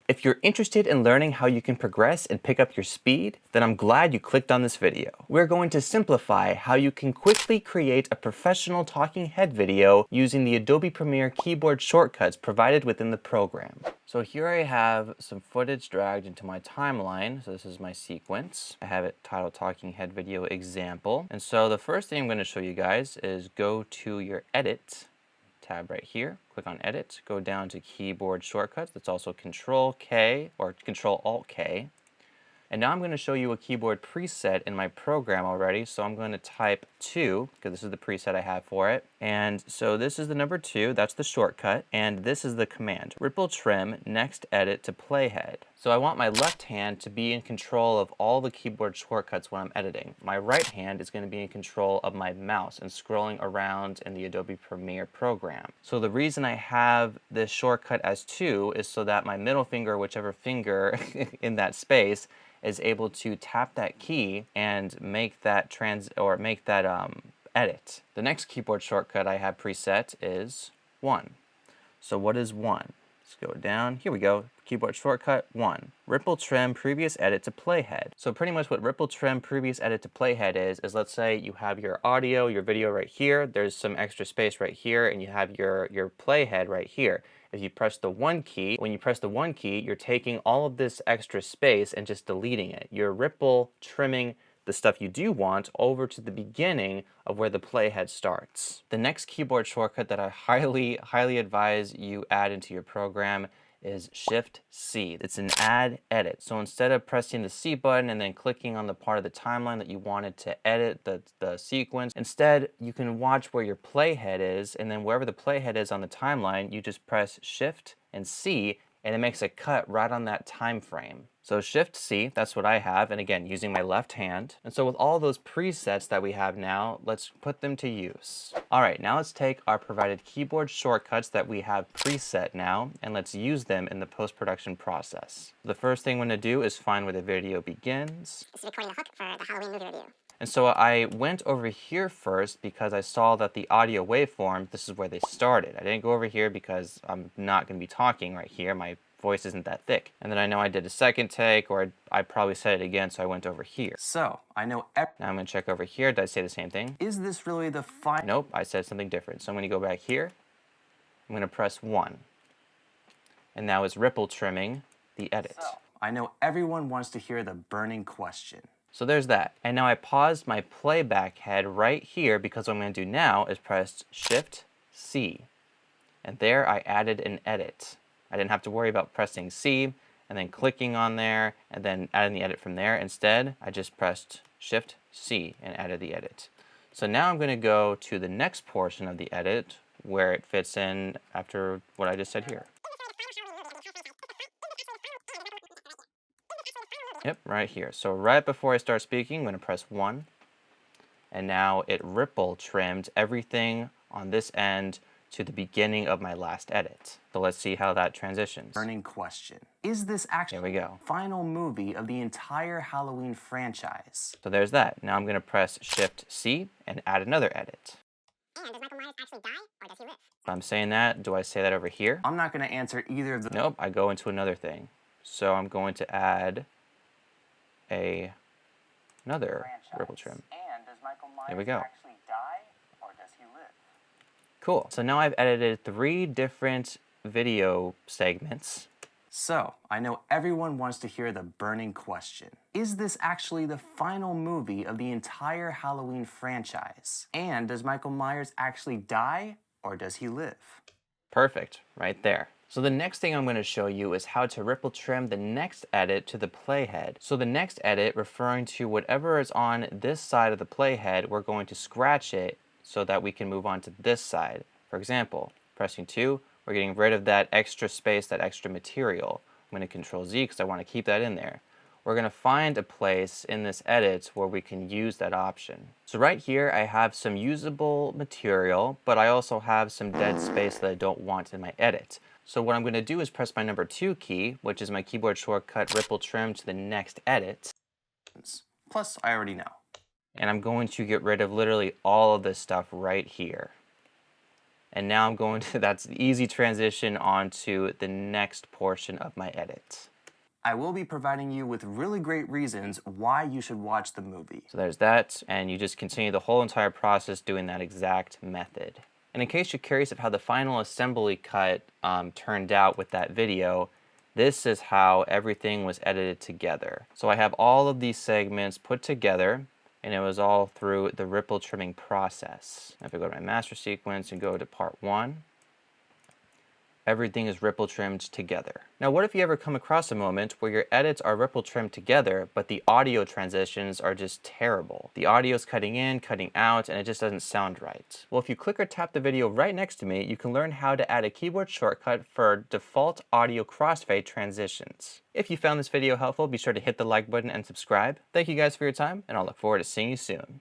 If you're interested in learning how you can progress and pick up your speed, then I'm glad you clicked on this video. We're going to simplify how you can quickly create a professional talking head video using the Adobe Premiere keyboard shortcuts provided within the program. So here I have some footage dragged into my timeline. So this is my sequence. I have it titled Talking Head Video Example. And so the first thing I'm going to show you guys is go to your Edit tab right here, click on Edit, go down to Keyboard Shortcuts. That's also Control K or Control Alt K. And now I'm going to show you a keyboard preset in my program already. So I'm going to type 2, because this is the preset I have for it. And so this is the number 2, that's the shortcut. And this is the command, ripple trim, next edit to playhead. So I want my left hand to be in control of all the keyboard shortcuts when I'm editing. My right hand is going to be in control of my mouse and scrolling around in the Adobe Premiere program. So the reason I have this shortcut as 2 is so that my middle finger, whichever finger in that space, is able to tap that key and make that edit. The next keyboard shortcut I have preset is 1. So what is 1? Let's go down. Here we go. Keyboard shortcut 1. Ripple trim previous edit to playhead. So pretty much what ripple trim previous edit to playhead is let's say you have your audio, your video right here. There's some extra space right here, and you have your playhead right here. If you press the 1 key, when you press the 1 key, you're taking all of this extra space and just deleting it. You're ripple trimming the stuff you do want over to the beginning of where the playhead starts. The next keyboard shortcut that I highly advise you add into your program is Shift-C. It's an add edit. So instead of pressing the C button and then clicking on the part of the timeline that you wanted to edit the sequence, instead you can watch where your playhead is, and then wherever the playhead is on the timeline, you just press Shift and C, and it makes a cut right on that time frame. So Shift-C, that's what I have, and again, using my left hand. And so with all those presets that we have now, let's put them to use. All right, now let's take our provided keyboard shortcuts that we have preset now, and let's use them in the post-production process. The first thing I'm gonna do is find where the video begins. This is recording the hook for the Halloween movie review. And so I went over here first because I saw that the audio waveform, this is where they started. I didn't go over here because I'm not going to be talking right here. My voice isn't that thick. And then I know I did a second take, or I probably said it again, so I went over here. So I know now I'm going to check over here. Did I say the same thing? Is this really the final? Nope, I said something different. So I'm going to go back here. I'm going to press 1. And now it's ripple trimming the edit. So I know everyone wants to hear the burning question. So there's that. And now I paused my playback head right here because what I'm going to do now is press Shift-C. And there I added an edit. I didn't have to worry about pressing C and then clicking on there and then adding the edit from there. Instead, I just pressed Shift-C and added the edit. So now I'm going to go to the next portion of the edit where it fits in after what I just said here. Yep, right here. So right before I start speaking, I'm going to press 1. And now it ripple trimmed everything on this end to the beginning of my last edit. So let's see how that transitions. Burning question. Is this actually there we go. Final movie of the entire Halloween franchise? So there's that. Now I'm going to press Shift-C and add another edit. And does Michael Myers actually die, or does he live? If I'm saying that, do I say that over here? I'm not going to answer either of them. Nope, I go into another thing. So I'm going to add another ripple trim. And does Michael Myers There we go. actually die, or does he live? Cool. So now I've edited 3 different video segments. So I know everyone wants to hear the burning question. Is this actually the final movie of the entire Halloween franchise? And does Michael Myers actually die, or does he live? Perfect, right there. So the next thing I'm going to show you is how to ripple trim the next edit to the playhead. So the next edit, referring to whatever is on this side of the playhead, we're going to scratch it so that we can move on to this side. For example, pressing 2, we're getting rid of that extra space, that extra material. I'm going to Control Z because I want to keep that in there. We're going to find a place in this edit where we can use that option. So right here I have some usable material, but I also have some dead space that I don't want in my edit. So what I'm going to do is press my number 2 key, which is my keyboard shortcut ripple trim to the next edit. Plus, I already know. And I'm going to get rid of literally all of this stuff right here. And now I'm going to, that's the easy transition onto the next portion of my edit. I will be providing you with really great reasons why you should watch the movie. So there's that, and you just continue the whole entire process doing that exact method. And in case you're curious of how the final assembly cut turned out with that video, this is how everything was edited together. So I have all of these segments put together, and it was all through the ripple trimming process. If I go to my master sequence and go to part 1, everything is ripple trimmed together. Now, what if you ever come across a moment where your edits are ripple trimmed together, but the audio transitions are just terrible? The audio's cutting in, cutting out, and it just doesn't sound right. Well, if you click or tap the video right next to me, you can learn how to add a keyboard shortcut for default audio crossfade transitions. If you found this video helpful, be sure to hit the like button and subscribe. Thank you guys for your time, and I'll look forward to seeing you soon.